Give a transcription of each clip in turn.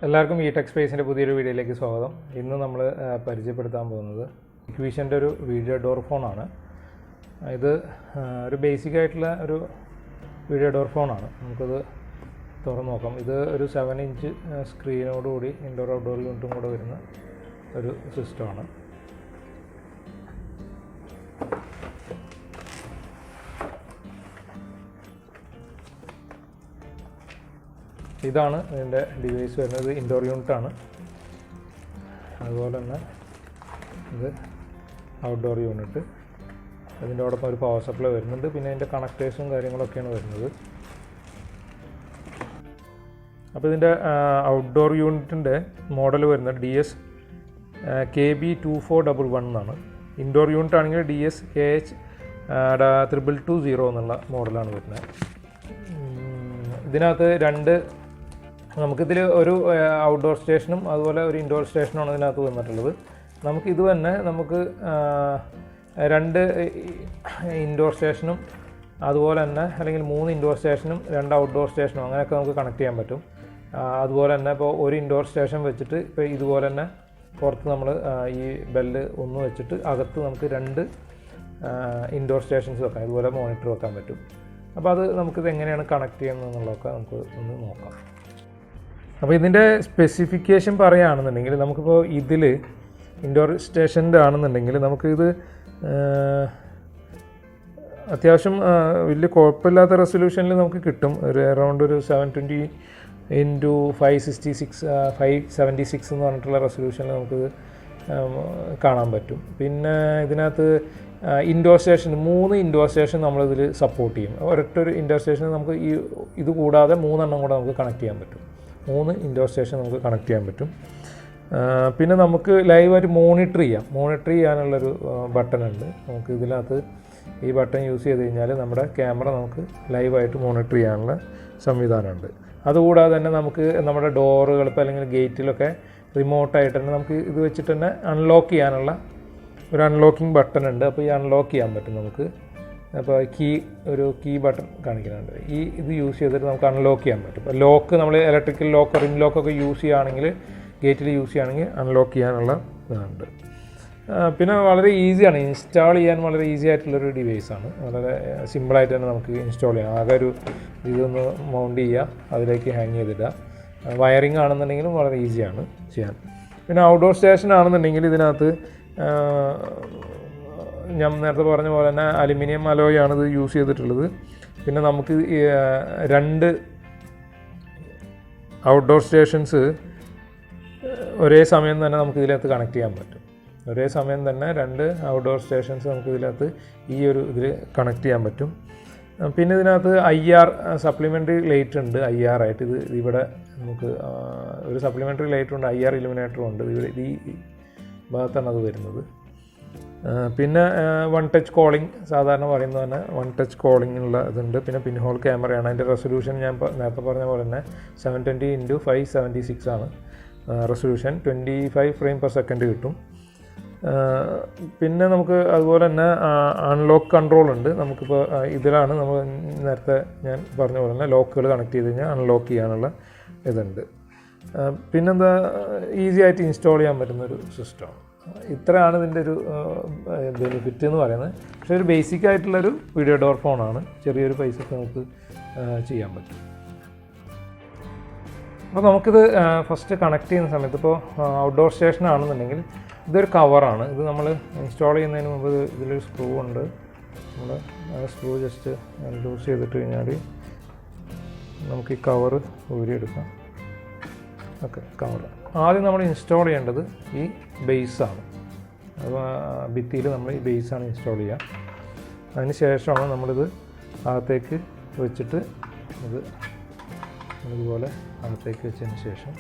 എല്ലാവർക്കും ഈ ടെക് സ്പേസിൻ്റെ പുതിയൊരു വീഡിയോയിലേക്ക് സ്വാഗതം. ഇന്ന് നമ്മൾ പരിചയപ്പെടുത്താൻ പോകുന്നത് ഹിക്വിഷൻ്റെ ഒരു വീഡിയോ ഡോർ ഫോണാണ്. ഇത് ഒരു ബേസിക് ആയിട്ടുള്ള ഒരു വീഡിയോ ഡോർ ഫോണാണ്. നമുക്കത് തുറന്ന് നോക്കാം. ഇത് ഒരു 7 ഇഞ്ച് സ്ക്രീനോടുകൂടി ഇൻഡോർ ഔട്ട്ഡോർ യൂണിറ്റും കൂടെ വരുന്ന ഒരു സിസ്റ്റമാണ്. ഇതാണ് ഇതിൻ്റെ ഡിവൈസ് വരുന്നത്. ഇൻഡോർ യൂണിറ്റാണ്. അതുപോലെ തന്നെ ഇത് ഔട്ട്ഡോർ യൂണിറ്റ്. അതിൻ്റോടൊപ്പം ഒരു പവർ സപ്ലൈ വരുന്നുണ്ട്. പിന്നെ അതിൻ്റെ കണക്റ്റേഴ്സും കാര്യങ്ങളൊക്കെയാണ് വരുന്നത്. അപ്പോൾ ഇതിൻ്റെ ഔട്ട്ഡോർ യൂണിറ്റിൻ്റെ മോഡൽ വരുന്നത് DS KB2411 എന്നാണ്. ഇൻഡോർ യൂണിറ്റ് ആണെങ്കിൽ DS KH2220 എന്നുള്ള മോഡലാണ് വരുന്നത്. ഇതിനകത്ത് നമുക്കിതിൽ ഒരു ഔട്ട്ഡോർ സ്റ്റേഷനും അതുപോലെ ഒരു ഇൻഡോർ സ്റ്റേഷനുമാണ് ഇതിനകത്ത് വന്നിട്ടുള്ളത്. നമുക്കിത് തന്നെ നമുക്ക് 2 ഇൻഡോർ സ്റ്റേഷനും അതുപോലെ തന്നെ അല്ലെങ്കിൽ 3 ഇൻഡോർ സ്റ്റേഷനും 2 ഔട്ട്ഡോർ സ്റ്റേഷനും അങ്ങനെയൊക്കെ നമുക്ക് കണക്ട് ചെയ്യാൻ പറ്റും. അതുപോലെ തന്നെ ഇപ്പോൾ ഒരു ഇൻഡോർ സ്റ്റേഷൻ വെച്ചിട്ട് ഇപ്പോൾ ഇതുപോലെ തന്നെ പുറത്ത് നമ്മൾ ഈ ബെല്ല് ഒന്ന് വെച്ചിട്ട് അകത്ത് നമുക്ക് 2 ഇൻഡോർ സ്റ്റേഷൻസ് വെക്കാം. ഇതുപോലെ മോണിറ്റർ വെക്കാൻ പറ്റും. അപ്പോൾ അത് നമുക്കിത് എങ്ങനെയാണ് കണക്ട് ചെയ്യുന്നത് എന്നുള്ളതൊക്കെ നമുക്ക് ഒന്ന് നോക്കാം. അപ്പോൾ ഇതിൻ്റെ സ്പെസിഫിക്കേഷൻ പറയുകയാണെന്നുണ്ടെങ്കിൽ നമുക്കിപ്പോൾ ഇതിൽ ഇൻഡോർ സ്റ്റേഷൻ്റെ ആണെന്നുണ്ടെങ്കിൽ നമുക്കിത് അത്യാവശ്യം വലിയ കുഴപ്പമില്ലാത്ത റെസൊല്യൂഷനിൽ നമുക്ക് കിട്ടും. ഒരു അറൗണ്ട് ഒരു 720 × 576 എന്ന് പറഞ്ഞിട്ടുള്ള റെസൊല്യൂഷനിൽ നമുക്കിത് കാണാൻ പറ്റും. പിന്നെ ഇതിനകത്ത് ഇൻഡോർ സ്റ്റേഷൻ 3 ഇൻഡോർ സ്റ്റേഷൻ നമ്മളിതിൽ സപ്പോർട്ട് ചെയ്യും. ഒരൊറ്റൊരു ഇൻഡോർ സ്റ്റേഷൻ നമുക്ക് ഇത് കൂടാതെ 3 എണ്ണം കൂടെ നമുക്ക് കണക്ട് ചെയ്യാൻ പറ്റും. 3 ഇൻഡോർ സ്റ്റേഷൻ നമുക്ക് കണക്ട് ചെയ്യാൻ പറ്റും. പിന്നെ നമുക്ക് ലൈവായിട്ട് മോണിറ്റർ ചെയ്യാനുള്ളൊരു ബട്ടൺ ഉണ്ട്. നമുക്ക് ഇതിനകത്ത് ഈ ബട്ടൺ യൂസ് ചെയ്ത് കഴിഞ്ഞാൽ നമ്മുടെ ക്യാമറ നമുക്ക് ലൈവായിട്ട് മോണിറ്റർ ചെയ്യാനുള്ള സംവിധാനമുണ്ട്. അതുകൂടാതെ തന്നെ നമുക്ക് നമ്മുടെ ഡോറുകൾ ഇപ്പോൾ അല്ലെങ്കിൽ ഗേറ്റിലൊക്കെ റിമോട്ടായിട്ട് തന്നെ നമുക്ക് ഇത് വെച്ചിട്ട് തന്നെ അൺലോക്ക് ചെയ്യാനുള്ള ഒരു അൺലോക്കിംഗ് ബട്ടൺ ഉണ്ട്. അപ്പോൾ ഈ അൺലോക്ക് ചെയ്യാൻ പറ്റും നമുക്ക്. അപ്പോൾ ഒരു കീ ബട്ടൺ കാണിക്കുന്നുണ്ട്. ഇത് യൂസ് ചെയ്തിട്ട് നമുക്ക് അൺലോക്ക് ചെയ്യാൻ പറ്റും. അപ്പോൾ ലോക്ക് നമ്മൾ ഇലക്ട്രിക്കൽ ലോക്ക് റിംഗ് ലോക്കൊക്കെ യൂസ് ചെയ്യുകയാണെങ്കിൽ ഗേറ്റിൽ യൂസ് ചെയ്യുകയാണെങ്കിൽ അൺലോക്ക് ചെയ്യാനുള്ള ഇതുണ്ട്. പിന്നെ വളരെ ഈസിയാണ് ഇൻസ്റ്റാൾ ചെയ്യാൻ. വളരെ ഈസി ആയിട്ടുള്ളൊരു ഡിവൈസാണ്. വളരെ സിമ്പിളായിട്ട് തന്നെ നമുക്ക് ഇൻസ്റ്റാൾ ചെയ്യാം. ആകെ ഒരു ഇതൊന്ന് മൗണ്ട് ചെയ്യുക, അതിലേക്ക് ഹാങ് ചെയ്തിടുക. വയറിംഗ് ആണെന്നുണ്ടെങ്കിലും വളരെ ഈസിയാണ് ചെയ്യാൻ. പിന്നെ ഔട്ട്ഡോർ സ്റ്റേഷൻ ആണെന്നുണ്ടെങ്കിൽ ഇതിനകത്ത് ഞാൻ നേരത്തെ പറഞ്ഞ പോലെ തന്നെ അലുമിനിയം അലോയാണ് ഇത് യൂസ് ചെയ്തിട്ടുള്ളത്. പിന്നെ നമുക്ക് 2 ഔട്ട്ഡോർ സ്റ്റേഷൻസ് ഒരേ സമയം തന്നെ നമുക്ക് ഇതിനകത്ത് കണക്ട് ചെയ്യാൻ പറ്റും. ഒരേ സമയം തന്നെ 2 ഔട്ട്ഡോർ സ്റ്റേഷൻസ് നമുക്ക് ഇതിനകത്ത് ഇതിൽ കണക്ട് ചെയ്യാൻ പറ്റും. പിന്നെ ഇതിനകത്ത് IR സപ്ലിമെൻ്ററി ലൈറ്റ് ഉണ്ട്. IR ആയിട്ട് ഇവിടെ നമുക്ക് ഒരു സപ്ലിമെൻ്ററി ലൈറ്റുണ്ട്, IR ഇലുമിനേറ്ററും ഉണ്ട്. ഈ ഭാഗത്താണ് അത് വരുന്നത്. പിന്നെ 1 ടച്ച് കോളിംഗ്, സാധാരണ പറയുന്നത് തന്നെ 1 ടച്ച് കോളിംഗിനുള്ള ഇതുണ്ട്. പിന്നെ പിൻ ഹോൾ ക്യാമറയാണ്. അതിൻ്റെ റെസൊല്യൂഷൻ ഞാൻ നേരത്തെ പറഞ്ഞ പോലെ തന്നെ 720 × 576 ആണ് റെസൊല്യൂഷൻ. 25 ഫ്രെയിം പെർ സെക്കൻഡ് കിട്ടും. പിന്നെ നമുക്ക് അതുപോലെ തന്നെ അൺലോക്ക് കൺട്രോൾ ഉണ്ട്. നമുക്കിപ്പോൾ ഇതിലാണ് നമ്മൾ നേരത്തെ ഞാൻ പറഞ്ഞ പോലെ തന്നെ ലോക്കുകൾ കണക്ട് ചെയ്ത് കഴിഞ്ഞാൽ അൺലോക്ക് ചെയ്യാനുള്ള ഇതുണ്ട്. പിന്നെന്താ, ഈസി ആയിട്ട് ഇൻസ്റ്റാൾ ചെയ്യാൻ പറ്റുന്നൊരു സിസ്റ്റമാണ്. ഇത്രയാണ് ഇതിൻ്റെ ഒരു ബെനിഫിറ്റ് എന്ന് പറയുന്നത്. പക്ഷേ ഒരു ബേസിക് ആയിട്ടുള്ളൊരു വീഡിയോ ഡോർ ഫോണാണ്. ചെറിയൊരു പൈസക്ക് നമുക്ക് ചെയ്യാൻ പറ്റും. അപ്പോൾ നമുക്കിത് ഫസ്റ്റ് കണക്ട് ചെയ്യുന്ന സമയത്ത് ഇപ്പോൾ ഔട്ട്ഡോർ സ്റ്റേഷൻ ആണെന്നുണ്ടെങ്കിൽ ഇതൊരു കവറാണ്. ഇത് നമ്മൾ ഇൻസ്റ്റാൾ ചെയ്യുന്നതിന് മുമ്പ് ഇതിലൊരു സ്ക്രൂ ഉണ്ട്. നമ്മൾ സ്ക്രൂ ജസ്റ്റ് ലൂസ് ചെയ്തിട്ട് കഴിഞ്ഞാൽ നമുക്ക് ഈ കവറ് ഊരിയെടുക്കാം. ഓക്കെ, കവർ ആദ്യം നമ്മൾ ഇൻസ്റ്റാൾ ചെയ്യേണ്ടത് ഈ ബേസാണ്. അപ്പോൾ ഭിത്തിയിൽ നമ്മൾ ഈ ബേസാണ് ഇൻസ്റ്റാൾ ചെയ്യുക. അതിന് ശേഷമാണ് നമ്മളിത് അകത്തേക്ക് വെച്ചിട്ട് ഇതുപോലെ അകത്തേക്ക് വെച്ചതിന് ശേഷം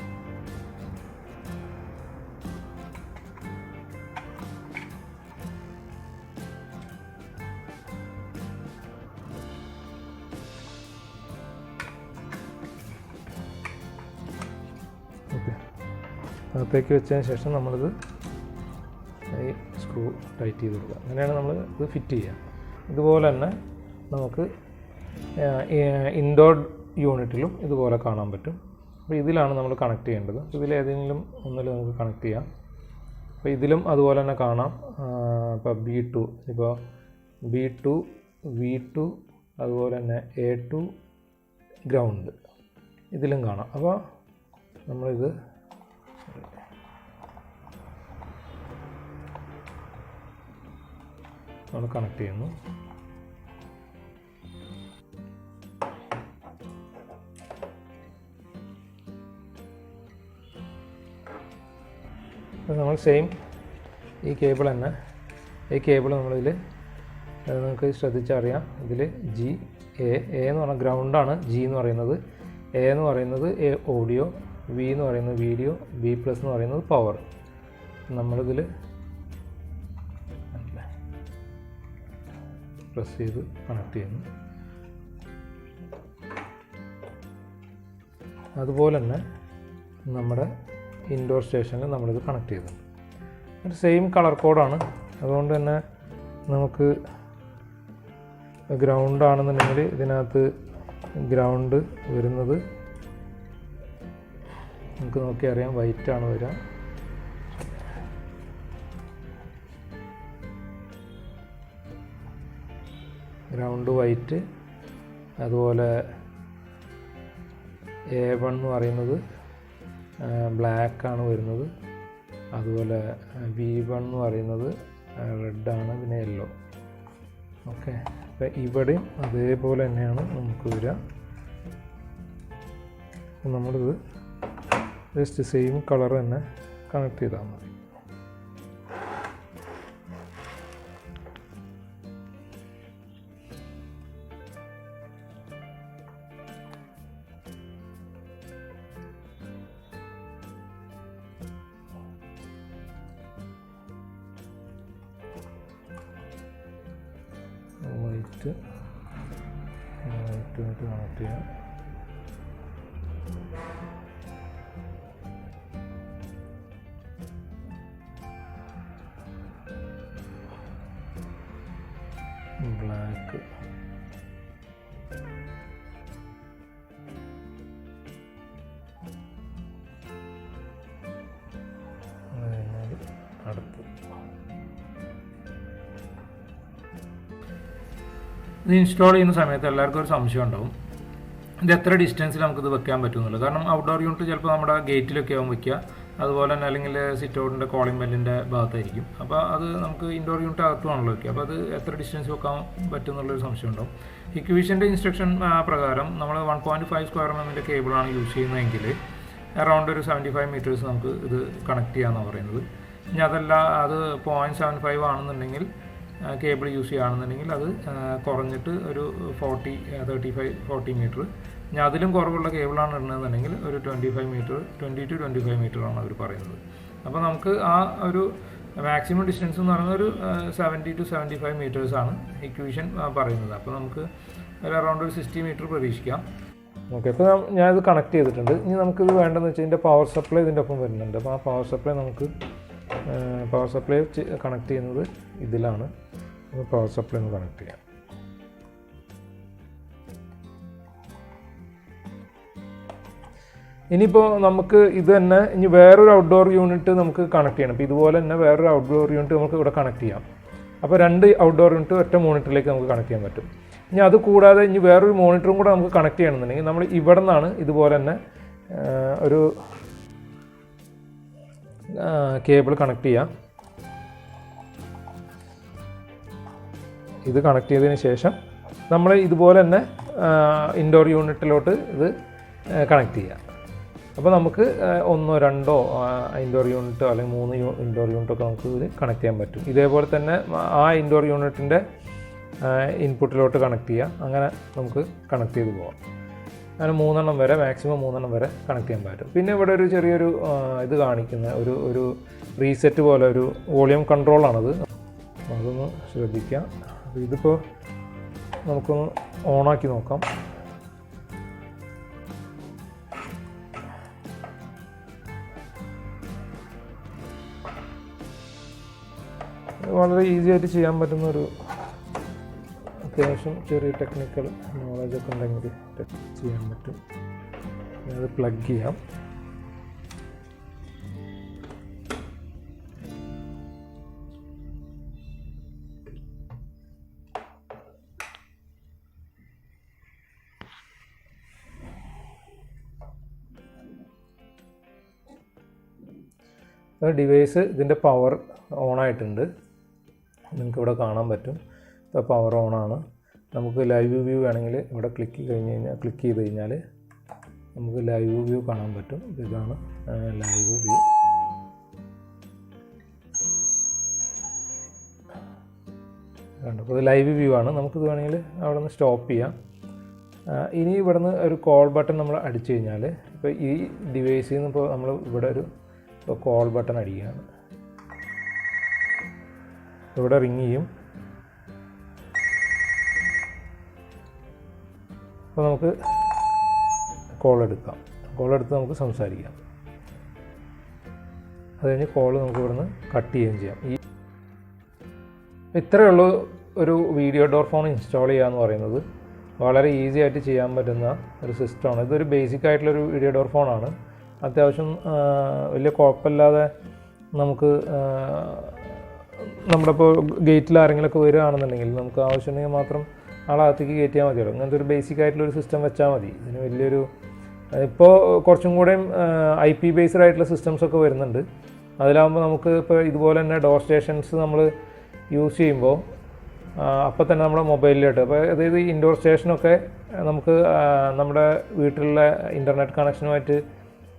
അകത്തേക്ക് വെച്ചതിന് ശേഷം നമ്മളിത് ഈ സ്ക്രൂ ടൈറ്റ് ചെയ്ത് കൊടുക്കുക. അങ്ങനെയാണ് നമ്മൾ ഇത് ഫിറ്റ് ചെയ്യുക. ഇതുപോലെ തന്നെ നമുക്ക് ഇൻഡോർ യൂണിറ്റിലും ഇതുപോലെ കാണാൻ പറ്റും. അപ്പോൾ ഇതിലാണ് നമ്മൾ കണക്ട് ചെയ്യേണ്ടത്. ഇതിലേതെങ്കിലും ഒന്നിൽ നമുക്ക് കണക്ട് ചെയ്യാം. അപ്പോൾ ഇതിലും അതുപോലെ തന്നെ കാണാം. ഇപ്പോൾ B2, ഇപ്പോൾ B2, V2, അതുപോലെ തന്നെ A2 ഗ്രൗണ്ട് ഇതിലും കാണാം. അപ്പോൾ നമ്മളിത് നമ്മൾ കണക്ട് ചെയ്യുന്നു. നമ്മൾ സെയിം ഈ കേബിൾ തന്നെ, ഈ കേബിൾ നമ്മളിതിൽ നമുക്ക് ശ്രദ്ധിച്ചറിയാം. ഇതിൽ എ എന്ന് പറഞ്ഞാൽ ഗ്രൗണ്ടാണ്, G എന്ന് പറയുന്നത്, A എന്ന് പറയുന്നത് ഓഡിയോ, V എന്ന് പറയുന്നത് വീഡിയോ, B+ എന്ന് പറയുന്നത് പവർ. നമ്മളിതിൽ പ്രസ് ചെയ്ത് കണക്ട് ചെയ്യുന്നു. അതുപോലെ തന്നെ നമ്മുടെ ഇൻഡോർ സ്റ്റേഷനിൽ നമ്മളിത് കണക്ട് ചെയ്തിട്ടുണ്ട്. സെയിം കളർ കോഡാണ്. അതുകൊണ്ട് തന്നെ നമുക്ക് ഗ്രൗണ്ട് ആണെന്നുണ്ടെങ്കിൽ ഇതിനകത്ത് ഗ്രൗണ്ട് വരുന്നത് നമുക്ക് നോക്കി അറിയാം, വൈറ്റ് ആണ് വരിക. Ground white. അതുപോലെ A1 എന്ന് പറയുന്നത് ബ്ലാക്കാണ് വരുന്നത്. അതുപോലെ V1 എന്ന് പറയുന്നത് റെഡാണ്, പിന്നെ യെല്ലോ. ഓക്കെ, അപ്പോൾ ഇവിടെയും അതേപോലെ തന്നെയാണ് നമുക്ക് വരിക. നമ്മളിത് ജസ്റ്റ് സെയിം കളർ തന്നെ കണക്ട് ചെയ്താൽ മതി. വൈറ്റ് കണക്ട് ചെയ്യാം. ബ്ലാക്ക്. അടുത്ത് ഇത് ഇൻസ്റ്റാൾ ചെയ്യുന്ന സമയത്ത് എല്ലാവർക്കും ഒരു സംശയം ഉണ്ടാവും, ഇത് എത്ര ഡിസ്റ്റൻസിൽ നമുക്കിത് വെക്കാൻ പറ്റുമെന്നുള്ളത്. കാരണം ഔട്ട്ഡോർ യൂണിറ്റ് ചിലപ്പോൾ നമ്മുടെ ഗേറ്റിലൊക്കെ ആവും വയ്ക്കുക, അതുപോലെ തന്നെ അല്ലെങ്കിൽ സിറ്റ് ഔട്ടിൻ്റെ കോളിംഗ് ബെല്ലിൻ്റെ ഭാഗത്തായിരിക്കും. അപ്പോൾ അത് നമുക്ക് ഇൻഡോർ യൂണിറ്റ് അകത്തുമാണല്ലോ വയ്ക്കുക. അപ്പോൾ അത് എത്ര ഡിസ്റ്റൻസ് വെക്കാൻ പറ്റും എന്നുള്ളൊരു സംശയം ഉണ്ടാവും. ഹിക്വിഷൻ്റെ ഇൻസ്ട്രക്ഷൻ പ്രകാരം നമ്മൾ 1.5 സ്ക്വയർ mm കേബിളാണ് യൂസ് ചെയ്യുന്നതെങ്കിൽ അറൗണ്ട് ഒരു 75 മീറ്റേഴ്സ് നമുക്ക് ഇത് കണക്ട് ചെയ്യാമെന്നാണ് പറയുന്നത്. ഇനി അതല്ല അത് 0.75 ആണെന്നുണ്ടെങ്കിൽ കേബിൾ യൂസ് ചെയ്യുകയാണെന്നുണ്ടെങ്കിൽ അത് കുറഞ്ഞിട്ട് ഒരു 40 മീറ്റർ. ഇനി അതിലും കുറവുള്ള കേബിളാണ് ഇടുന്നതെന്നുണ്ടെങ്കിൽ ഒരു 20 to 25 മീറ്ററാണ് അവർ പറയുന്നത്. അപ്പോൾ നമുക്ക് ആ ഒരു മാക്സിമം ഡിസ്റ്റൻസ് എന്ന് പറയുന്നത് ഒരു 70 to 75 മീറ്റേഴ്സാണ് ഹിക്വിഷൻ പറയുന്നത്. അപ്പോൾ നമുക്ക് ഒരു അറൗണ്ട് ഒരു 60 മീറ്റർ പ്രതീക്ഷിക്കാം. ഓക്കെ, അപ്പോൾ ഞാനിത് കണക്ട് ചെയ്തിട്ടുണ്ട്. ഇനി നമുക്കിത് വേണ്ടതെന്ന് വെച്ചാൽ ഇതിൻ്റെ പവർ സപ്ലൈ ഇതിൻ്റെ ഒപ്പം വരുന്നുണ്ട്. അപ്പോൾ ആ പവർ സപ്ലൈ കണക്ട് ചെയ്യുന്നത് ഇതിലാണ്. പവർ സപ്ലൈ ഒന്ന് കണക്ട് ചെയ്യാം. ഇനിയിപ്പോൾ നമുക്ക് ഇത് തന്നെ ഇനി വേറൊരു ഔട്ട്ഡോർ യൂണിറ്റ് നമുക്ക് കണക്ട് ചെയ്യണം. അപ്പോൾ ഇതുപോലെ തന്നെ വേറൊരു ഔട്ട്ഡോർ യൂണിറ്റ് നമുക്ക് ഇവിടെ കണക്ട് ചെയ്യാം. അപ്പോൾ 2 ഔട്ട്ഡോർ യൂണിറ്റ് ഒറ്റ മോണിറ്ററിലേക്ക് നമുക്ക് കണക്ട് ചെയ്യാൻ പറ്റും. ഇനി അത് കൂടാതെ ഇനി വേറൊരു മോണിറ്ററും കൂടെ നമുക്ക് കണക്ട് ചെയ്യണമെന്നുണ്ടെങ്കിൽ നമ്മൾ ഇവിടെ നിന്നാണ് ഇതുപോലെ തന്നെ ഒരു കേബിൾ കണക്ട് ചെയ്യാം. ഇത് കണക്ട് ചെയ്തതിന് ശേഷം നമ്മൾ ഇതുപോലെ തന്നെ ഇൻഡോർ യൂണിറ്റിലോട്ട് ഇത് കണക്ട് ചെയ്യാം. അപ്പോൾ നമുക്ക് 1, 2 ഇൻഡോർ യൂണിറ്റോ അല്ലെങ്കിൽ 3 ഇൻഡോർ യൂണിറ്റൊക്കെ നമുക്ക് ഇത് കണക്ട് ചെയ്യാൻ പറ്റും. ഇതേപോലെ തന്നെ ആ ഇൻഡോർ യൂണിറ്റിൻ്റെ ഇൻപുട്ടിലോട്ട് കണക്ട് ചെയ്യാം. അങ്ങനെ നമുക്ക് കണക്ട് ചെയ്ത് പോകാം. അങ്ങനെ 3 എണ്ണം വരെ, മാക്സിമം 3 എണ്ണം വരെ കണക്ട് ചെയ്യാൻ പറ്റും. പിന്നെ ഇവിടെ ഒരു ചെറിയൊരു ഇത് കാണിക്കുന്ന ഒരു റീസെറ്റ് പോലെ ഒരു വോളിയം കൺട്രോളാണത്. അതൊന്ന് ശ്രദ്ധിക്കാം. അപ്പോൾ ഇതിപ്പോൾ നമുക്കൊന്ന് ഓണാക്കി നോക്കാം. വളരെ ഈസി ആയിട്ട് ചെയ്യാൻ പറ്റുന്നൊരു, അത്യാവശ്യം ചെറിയ ടെക്നിക്കൽ നോളജൊക്കെ ഉണ്ടെങ്കിൽ ചെയ്യാൻ പറ്റും. അത് പ്ലഗ് ചെയ്യാം. ഡിവൈസ് ഇതിൻ്റെ പവർ ഓണായിട്ടുണ്ട്, നിങ്ങൾക്കിവിടെ കാണാൻ പറ്റും. ഇപ്പോൾ പവർ ഓണാണ്. നമുക്ക് ലൈവ് വ്യൂ വേണമെങ്കിൽ ഇവിടെ ക്ലിക്ക് ചെയ്ത് കഴിഞ്ഞാൽ നമുക്ക് ലൈവ് വ്യൂ കാണാൻ പറ്റും. ഇതാണ് ലൈവ് വ്യൂ. അപ്പോൾ ഇത് ലൈവ് വ്യൂ ആണ്. നമുക്കിത് വേണമെങ്കിൽ അവിടെ നിന്ന് സ്റ്റോപ്പ് ചെയ്യാം. ഇനി ഇവിടെ നിന്ന് ഒരു കോൾ ബട്ടൺ നമ്മൾ അടിച്ചു കഴിഞ്ഞാൽ, ഇപ്പോൾ ഈ ഡിവൈസിൽ നിന്ന് ഇപ്പോൾ നമ്മൾ ഇവിടെ ഒരു കോൾ ബട്ടൺ അടിക്കുകയാണ്. ഇവിടെ റിങ് ചെയ്യും. അപ്പോൾ നമുക്ക് കോൾ എടുക്കാം. കോൾ എടുത്ത് നമുക്ക് സംസാരിക്കാം. അത് കഴിഞ്ഞ് കോൾ നമുക്ക് ഇവിടുന്ന് കട്ട് ചെയ്യുകയും ചെയ്യാം. ഇത്രയേ ഉള്ളൂ ഒരു വീഡിയോ ഡോർ ഫോൺ ഇൻസ്റ്റാൾ ചെയ്യുക എന്ന് പറയുന്നത്. വളരെ ഈസി ആയിട്ട് ചെയ്യാൻ പറ്റുന്ന ഒരു സിസ്റ്റമാണ്. ഇതൊരു ബേസിക് ആയിട്ടുള്ളൊരു വീഡിയോ ഡോർ ഫോണാണ്. അത്യാവശ്യം വലിയ കുഴപ്പമില്ലാതെ നമുക്ക് നമ്മുടെ ഇപ്പോൾ ഗേറ്റിൽ ആരെങ്കിലുമൊക്കെ വരികയാണെന്നുണ്ടെങ്കിൽ നമുക്ക് ആവശ്യമുണ്ടെങ്കിൽ മാത്രം ആളകത്തേക്ക് കയറ്റിയാൽ മതിയല്ലോ. അങ്ങനത്തെ ഒരു ബേസിക് ആയിട്ടുള്ളൊരു സിസ്റ്റം വെച്ചാൽ മതി. ഇതിന് വലിയൊരു ഇപ്പോൾ കുറച്ചും കൂടെയും IP ബേസ്ഡ് ആയിട്ടുള്ള സിസ്റ്റംസൊക്കെ വരുന്നുണ്ട്. അതിലാകുമ്പോൾ നമുക്ക് ഇപ്പോൾ ഇതുപോലെ തന്നെ ഡോർ സ്റ്റേഷൻസ് നമ്മൾ യൂസ് ചെയ്യുമ്പോൾ അപ്പോൾ തന്നെ നമ്മുടെ മൊബൈലിലോട്ട്, അപ്പോൾ അതായത് ഇൻഡോർ സ്റ്റേഷനൊക്കെ നമുക്ക് നമ്മുടെ വീട്ടിലുള്ള ഇൻ്റർനെറ്റ് കണക്ഷനുമായിട്ട്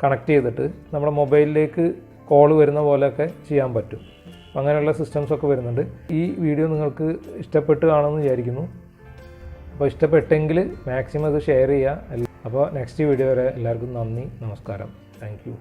കണക്ട് ചെയ്തിട്ട് നമ്മുടെ മൊബൈലിലേക്ക് കോൾ വരുന്ന പോലെയൊക്കെ ചെയ്യാൻ പറ്റും. അങ്ങനെയുള്ള സിസ്റ്റംസൊക്കെ വരുന്നുണ്ട്. ഈ വീഡിയോ നിങ്ങൾക്ക് ഇഷ്ടപ്പെട്ട് കാണുമെന്ന് വിചാരിക്കുന്നു. അപ്പോൾ ഇഷ്ടപ്പെട്ടെങ്കിൽ മാക്സിമം ഇത് ഷെയർ ചെയ്യുക. അപ്പോൾ നെക്സ്റ്റ് വീഡിയോ വരെ എല്ലാവർക്കും നന്ദി, നമസ്കാരം, താങ്ക് യു.